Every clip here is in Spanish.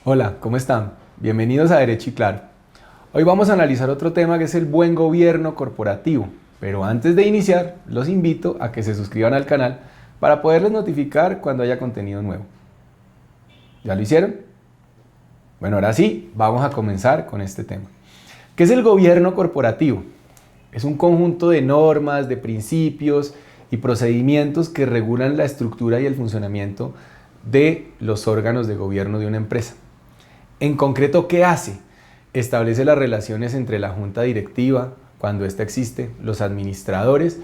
Hola, ¿cómo están? Bienvenidos a Derecho y Claro. Hoy vamos a analizar otro tema que es el buen gobierno corporativo. Pero antes de iniciar, los invito a que se suscriban al canal para poderles notificar cuando haya contenido nuevo. ¿Ya lo hicieron? Bueno, ahora sí, vamos a comenzar con este tema. ¿Qué es el gobierno corporativo? Es un conjunto de normas, de principios y procedimientos que regulan la estructura y el funcionamiento de los órganos de gobierno de una empresa. En concreto, ¿qué hace? Establece las relaciones entre la junta directiva, cuando ésta existe, los administradores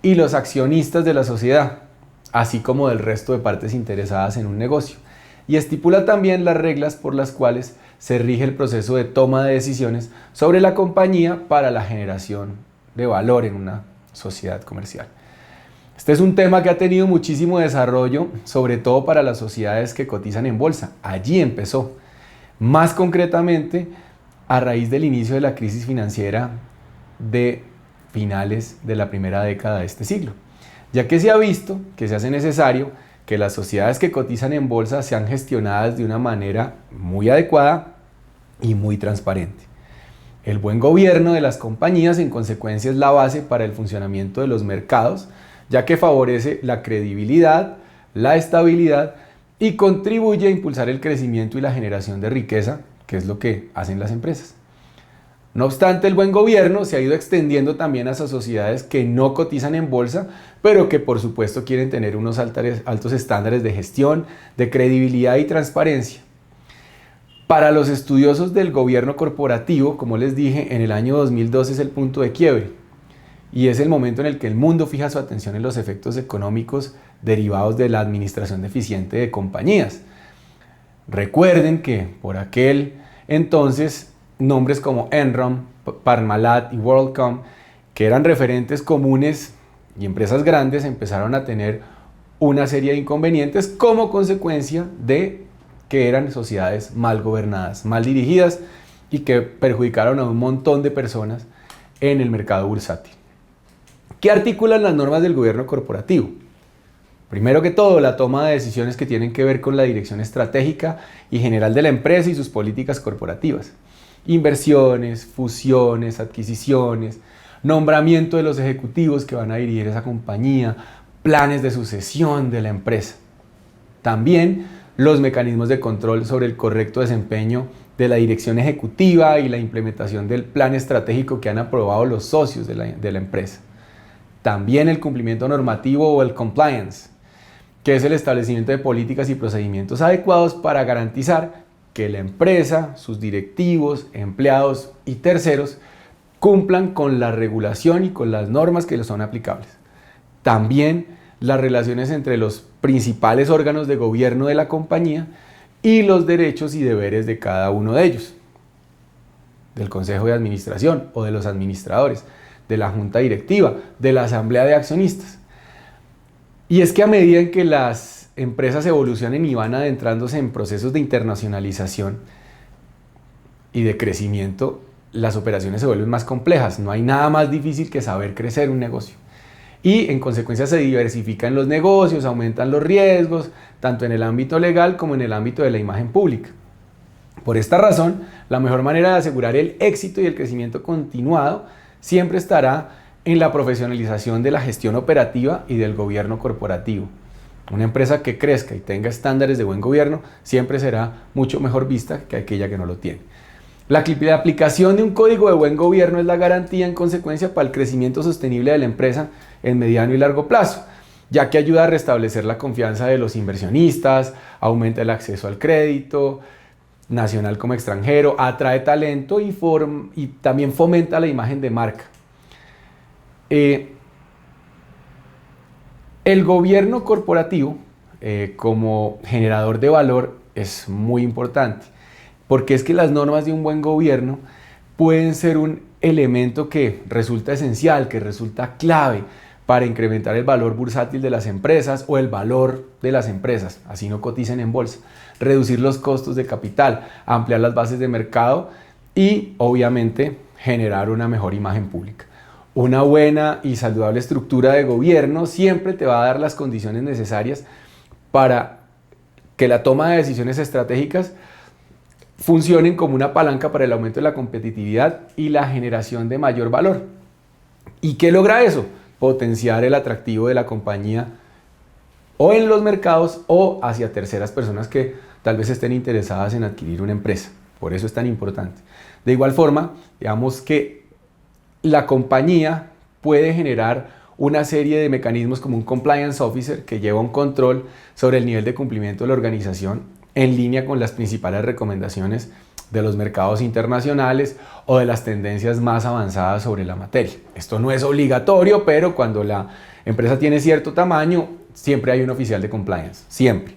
y los accionistas de la sociedad, así como del resto de partes interesadas en un negocio. Y estipula también las reglas por las cuales se rige el proceso de toma de decisiones sobre la compañía para la generación de valor en una sociedad comercial. Este es un tema que ha tenido muchísimo desarrollo, sobre todo para las sociedades que cotizan en bolsa. Allí empezó. Más concretamente, a raíz del inicio de la crisis financiera de finales de la primera década de este siglo, ya que se ha visto que se hace necesario que las sociedades que cotizan en bolsa sean gestionadas de una manera muy adecuada y muy transparente. El buen gobierno de las compañías, en consecuencia, es la base para el funcionamiento de los mercados, ya que favorece la credibilidad, la estabilidad y contribuye a impulsar el crecimiento y la generación de riqueza, que es lo que hacen las empresas. No obstante, el buen gobierno se ha ido extendiendo también a esas sociedades que no cotizan en bolsa, pero que por supuesto quieren tener unos altos estándares de gestión, de credibilidad y transparencia. Para los estudiosos del gobierno corporativo, como les dije, en el año 2012 es el punto de quiebre y es el momento en el que el mundo fija su atención en los efectos económicos derivados de la administración deficiente de compañías. Recuerden que por aquel entonces nombres como Enron, Parmalat y WorldCom, que eran referentes comunes y empresas grandes, empezaron a tener una serie de inconvenientes como consecuencia de que eran sociedades mal gobernadas, mal dirigidas y que perjudicaron a un montón de personas en el mercado bursátil. ¿Qué articulan las normas del gobierno corporativo? Primero que todo, la toma de decisiones que tienen que ver con la dirección estratégica y general de la empresa y sus políticas corporativas. Inversiones, fusiones, adquisiciones, nombramiento de los ejecutivos que van a dirigir esa compañía, planes de sucesión de la empresa. También los mecanismos de control sobre el correcto desempeño de la dirección ejecutiva y la implementación del plan estratégico que han aprobado los socios de la empresa. También el cumplimiento normativo o el compliance, que es el establecimiento de políticas y procedimientos adecuados para garantizar que la empresa, sus directivos, empleados y terceros cumplan con la regulación y con las normas que les son aplicables. También las relaciones entre los principales órganos de gobierno de la compañía y los derechos y deberes de cada uno de ellos, del consejo de administración o de los administradores, de la junta directiva, de la asamblea de accionistas. Y es que a medida en que las empresas evolucionen y van adentrándose en procesos de internacionalización y de crecimiento, las operaciones se vuelven más complejas. No hay nada más difícil que saber crecer un negocio. Y en consecuencia se diversifican los negocios, aumentan los riesgos, tanto en el ámbito legal como en el ámbito de la imagen pública. Por esta razón, la mejor manera de asegurar el éxito y el crecimiento continuado siempre estará en la profesionalización de la gestión operativa y del gobierno corporativo. Una empresa que crezca y tenga estándares de buen gobierno siempre será mucho mejor vista que aquella que no lo tiene. La aplicación de un código de buen gobierno es la garantía en consecuencia para el crecimiento sostenible de la empresa en mediano y largo plazo, ya que ayuda a restablecer la confianza de los inversionistas, aumenta el acceso al crédito, nacional como extranjero, atrae talento y también fomenta la imagen de marca. El gobierno corporativo como generador de valor es muy importante, porque es que las normas de un buen gobierno pueden ser un elemento que resulta esencial, que resulta clave para incrementar el valor bursátil de las empresas o el valor de las empresas, así no coticen en bolsa, reducir los costos de capital, ampliar las bases de mercado y obviamente generar una mejor imagen pública. Una buena y saludable estructura de gobierno siempre te va a dar las condiciones necesarias para que la toma de decisiones estratégicas funcionen como una palanca para el aumento de la competitividad y la generación de mayor valor. ¿Y qué logra eso? Potenciar el atractivo de la compañía o en los mercados o hacia terceras personas que tal vez estén interesadas en adquirir una empresa. Por eso es tan importante. De igual forma, digamos que la compañía puede generar una serie de mecanismos como un compliance officer que lleva un control sobre el nivel de cumplimiento de la organización en línea con las principales recomendaciones de los mercados internacionales o de las tendencias más avanzadas sobre la materia. Esto no es obligatorio, pero cuando la empresa tiene cierto tamaño, siempre hay un oficial de compliance, siempre.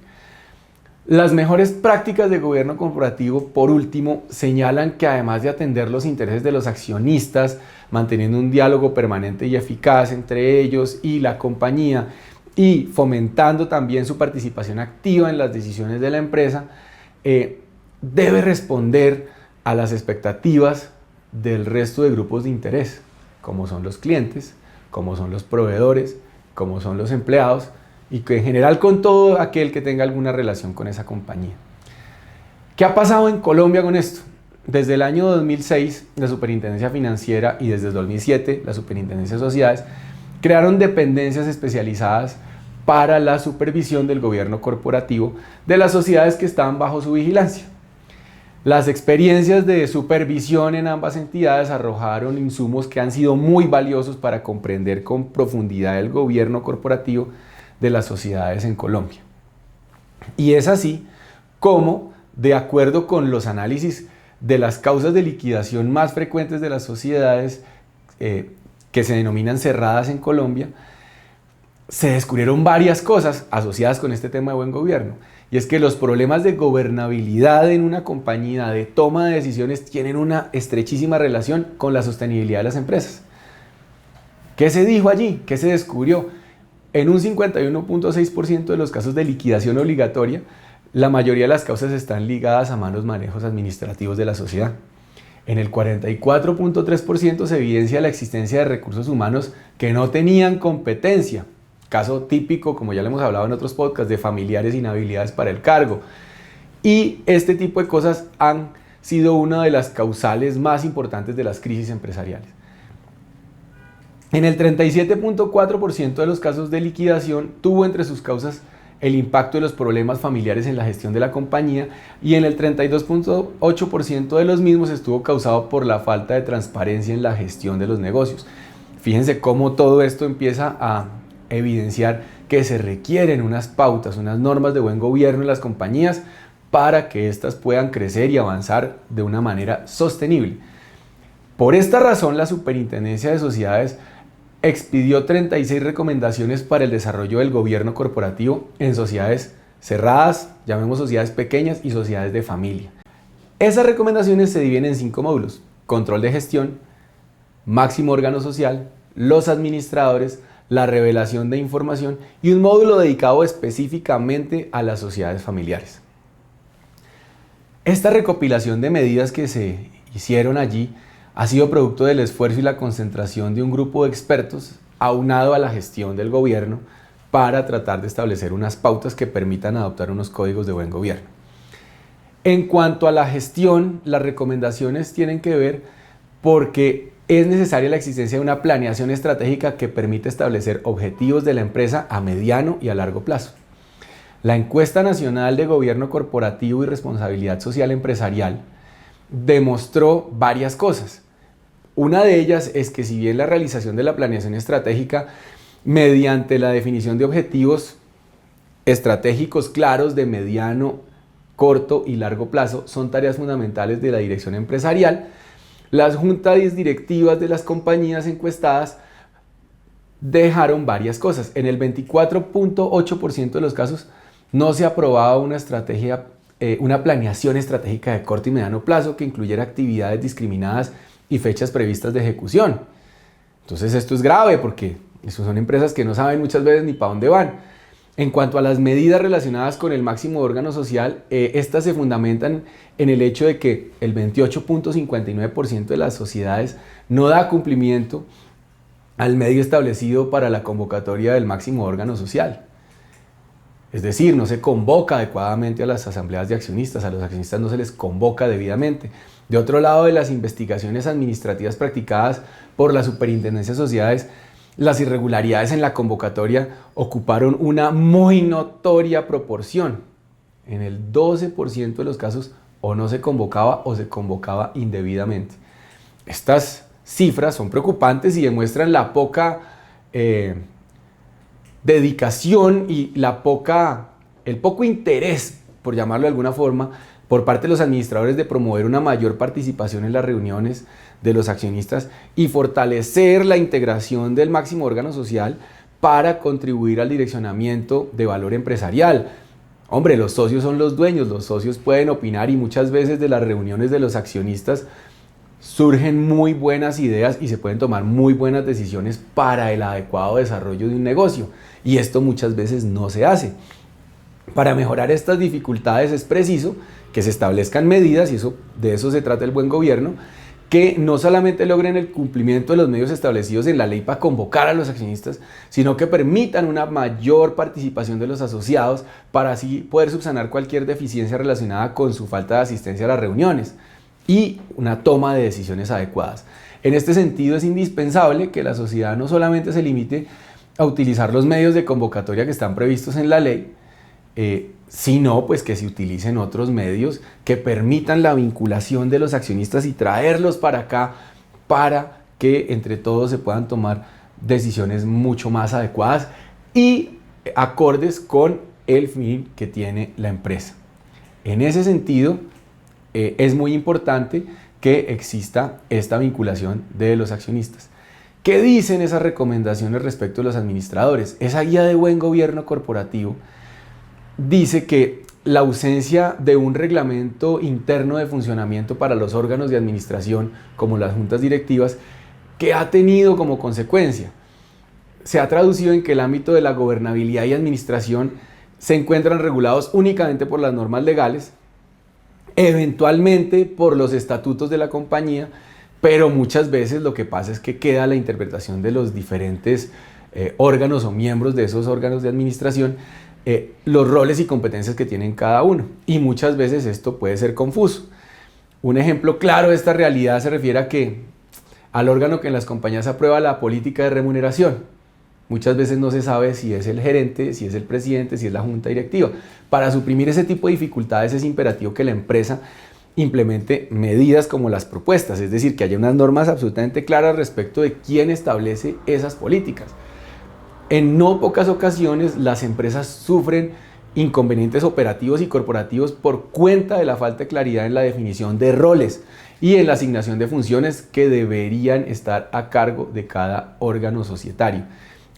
Las mejores prácticas de gobierno corporativo, por último, señalan que además de atender los intereses de los accionistas, manteniendo un diálogo permanente y eficaz entre ellos y la compañía, y fomentando también su participación activa en las decisiones de la empresa, debe responder a las expectativas del resto de grupos de interés, como son los clientes, como son los proveedores, como son los empleados, y que en general con todo aquel que tenga alguna relación con esa compañía. ¿Qué ha pasado en Colombia con esto? Desde el año 2006, la Superintendencia Financiera y desde el 2007, la Superintendencia de Sociedades, crearon dependencias especializadas para la supervisión del gobierno corporativo de las sociedades que estaban bajo su vigilancia. Las experiencias de supervisión en ambas entidades arrojaron insumos que han sido muy valiosos para comprender con profundidad el gobierno corporativo de las sociedades en Colombia. Y es así como, de acuerdo con los análisis de las causas de liquidación más frecuentes de las sociedades que se denominan cerradas en Colombia, se descubrieron varias cosas asociadas con este tema de buen gobierno. Y es que los problemas de gobernabilidad en una compañía, de toma de decisiones, tienen una estrechísima relación con la sostenibilidad de las empresas. ¿Qué se dijo allí? ¿Qué se descubrió? En un 51.6% de los casos de liquidación obligatoria, la mayoría de las causas están ligadas a malos manejos administrativos de la sociedad. En el 44.3% se evidencia la existencia de recursos humanos que no tenían competencia. Caso típico, como ya lo hemos hablado en otros podcasts, de familiares inhabilidades para el cargo. Y este tipo de cosas han sido una de las causales más importantes de las crisis empresariales. En el 37.4% de los casos de liquidación tuvo entre sus causas el impacto de los problemas familiares en la gestión de la compañía y en el 32.8% de los mismos estuvo causado por la falta de transparencia en la gestión de los negocios. Fíjense cómo todo esto empieza a evidenciar que se requieren unas pautas, unas normas de buen gobierno en las compañías para que éstas puedan crecer y avanzar de una manera sostenible. Por esta razón, la Superintendencia de Sociedades expidió 36 recomendaciones para el desarrollo del gobierno corporativo en sociedades cerradas, llamemos sociedades pequeñas y sociedades de familia. Esas recomendaciones se dividen en 5 módulos: control de gestión, máximo órgano social, los administradores, la revelación de información y un módulo dedicado específicamente a las sociedades familiares. Esta recopilación de medidas que se hicieron allí ha sido producto del esfuerzo y la concentración de un grupo de expertos aunado a la gestión del gobierno para tratar de establecer unas pautas que permitan adoptar unos códigos de buen gobierno. En cuanto a la gestión, las recomendaciones tienen que ver porque es necesaria la existencia de una planeación estratégica que permite establecer objetivos de la empresa a mediano y a largo plazo. La Encuesta Nacional de Gobierno Corporativo y Responsabilidad Social Empresarial demostró varias cosas. Una de ellas es que si bien la realización de la planeación estratégica mediante la definición de objetivos estratégicos claros de mediano, corto y largo plazo son tareas fundamentales de la dirección empresarial, las juntas directivas de las compañías encuestadas dejaron varias cosas. En el 24.8% de los casos no se aprobaba una planeación estratégica de corto y mediano plazo que incluyera actividades discriminadas y fechas previstas de ejecución. Entonces esto es grave porque son empresas que no saben muchas veces ni para dónde van. En cuanto a las medidas relacionadas con el máximo órgano social, estas se fundamentan en el hecho de que el 28.59% de las sociedades no da cumplimiento al medio establecido para la convocatoria del máximo órgano social. Es decir, no se convoca adecuadamente a las asambleas de accionistas, a los accionistas no se les convoca debidamente. De otro lado, de las investigaciones administrativas practicadas por la Superintendencia de Sociedades, las irregularidades en la convocatoria ocuparon una muy notoria proporción. En el 12% de los casos o no se convocaba o se convocaba indebidamente. Estas cifras son preocupantes y demuestran la poca dedicación y el poco interés, por llamarlo de alguna forma, por parte de los administradores de promover una mayor participación en las reuniones de los accionistas y fortalecer la integración del máximo órgano social para contribuir al direccionamiento de valor empresarial. Hombre, los socios son los dueños, los socios pueden opinar y muchas veces de las reuniones de los accionistas surgen muy buenas ideas y se pueden tomar muy buenas decisiones para el adecuado desarrollo de un negocio. Y esto muchas veces no se hace. Para mejorar estas dificultades es preciso que se establezcan medidas, y de eso se trata el buen gobierno, que no solamente logren el cumplimiento de los medios establecidos en la ley para convocar a los accionistas, sino que permitan una mayor participación de los asociados para así poder subsanar cualquier deficiencia relacionada con su falta de asistencia a las reuniones y una toma de decisiones adecuadas. En este sentido, es indispensable que la sociedad no solamente se limite a utilizar los medios de convocatoria que están previstos en la ley, sino pues que se utilicen otros medios que permitan la vinculación de los accionistas y traerlos para acá para que entre todos se puedan tomar decisiones mucho más adecuadas y acordes con el fin que tiene la empresa. En ese sentido, es muy importante que exista esta vinculación de los accionistas. ¿Qué dicen esas recomendaciones respecto a los administradores? Esa guía de buen gobierno corporativo dice que la ausencia de un reglamento interno de funcionamiento para los órganos de administración, como las juntas directivas, que ha tenido como consecuencia, se ha traducido en que el ámbito de la gobernabilidad y administración se encuentran regulados únicamente por las normas legales, eventualmente por los estatutos de la compañía, pero muchas veces lo que pasa es que queda la interpretación de los diferentes órganos o miembros de esos órganos de administración, los roles y competencias que tienen cada uno, y muchas veces esto puede ser confuso. Un ejemplo claro de esta realidad se refiere al órgano que en las compañías aprueba la política de remuneración. Muchas veces no se sabe si es el gerente, si es el presidente, si es la junta directiva. Para suprimir ese tipo de dificultades es imperativo que la empresa implemente medidas como las propuestas, es decir, que haya unas normas absolutamente claras respecto de quién establece esas políticas. En no pocas ocasiones las empresas sufren inconvenientes operativos y corporativos por cuenta de la falta de claridad en la definición de roles y en la asignación de funciones que deberían estar a cargo de cada órgano societario.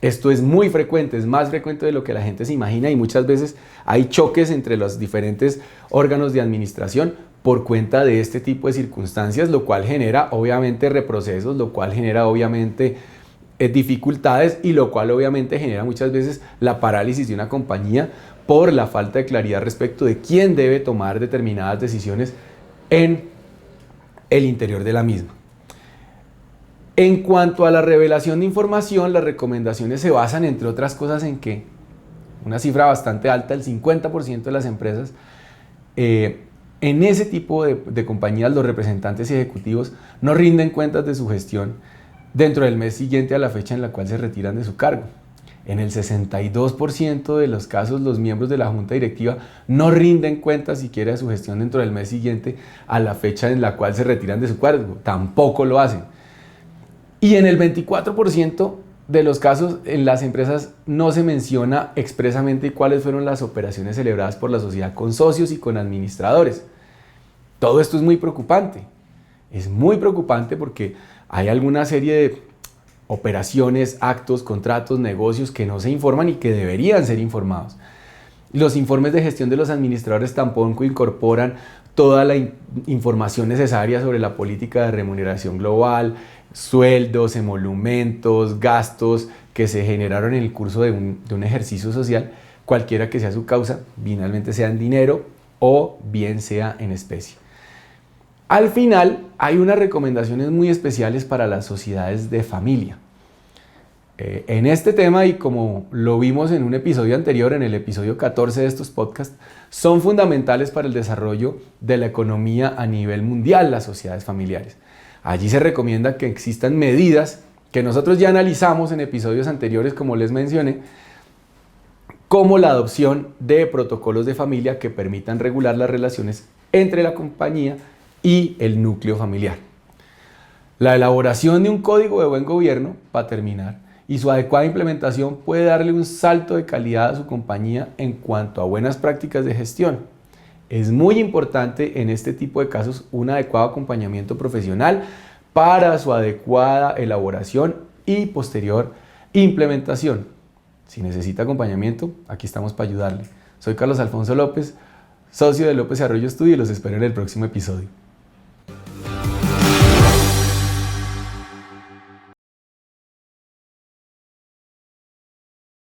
Esto es muy frecuente, es más frecuente de lo que la gente se imagina y muchas veces hay choques entre los diferentes órganos de administración por cuenta de este tipo de circunstancias, lo cual genera obviamente reprocesos, lo cual genera obviamente dificultades y lo cual obviamente genera muchas veces la parálisis de una compañía por la falta de claridad respecto de quién debe tomar determinadas decisiones en el interior de la misma. En cuanto a la revelación de información, las recomendaciones se basan, entre otras cosas, en que una cifra bastante alta, el 50% de las empresas, en ese tipo de compañías, los representantes y ejecutivos no rinden cuentas de su gestión dentro del mes siguiente a la fecha en la cual se retiran de su cargo. En el 62% de los casos, los miembros de la junta directiva no rinden cuentas siquiera de su gestión dentro del mes siguiente a la fecha en la cual se retiran de su cargo. Tampoco lo hacen. Y en el 24% de los casos, en las empresas no se menciona expresamente cuáles fueron las operaciones celebradas por la sociedad con socios y con administradores. Todo esto es muy preocupante. Es muy preocupante porque hay alguna serie de operaciones, actos, contratos, negocios que no se informan y que deberían ser informados. Los informes de gestión de los administradores tampoco incorporan toda la información necesaria sobre la política de remuneración global, sueldos, emolumentos, gastos que se generaron en el curso de un ejercicio social, cualquiera que sea su causa, finalmente sea en dinero o bien sea en especie. Al final, hay unas recomendaciones muy especiales para las sociedades de familia. En este tema, y como lo vimos en un episodio anterior, en el episodio 14 de estos podcasts, son fundamentales para el desarrollo de la economía a nivel mundial, las sociedades familiares. Allí se recomienda que existan medidas que nosotros ya analizamos en episodios anteriores, como les mencioné, como la adopción de protocolos de familia que permitan regular las relaciones entre la compañía y el núcleo familiar. La elaboración de un código de buen gobierno, para terminar, y su adecuada implementación puede darle un salto de calidad a su compañía en cuanto a buenas prácticas de gestión. Es muy importante en este tipo de casos un adecuado acompañamiento profesional para su adecuada elaboración y posterior implementación. Si necesita acompañamiento, aquí estamos para ayudarle. Soy Carlos Alfonso López, socio de López Arroyo Estudio, y los espero en el próximo episodio.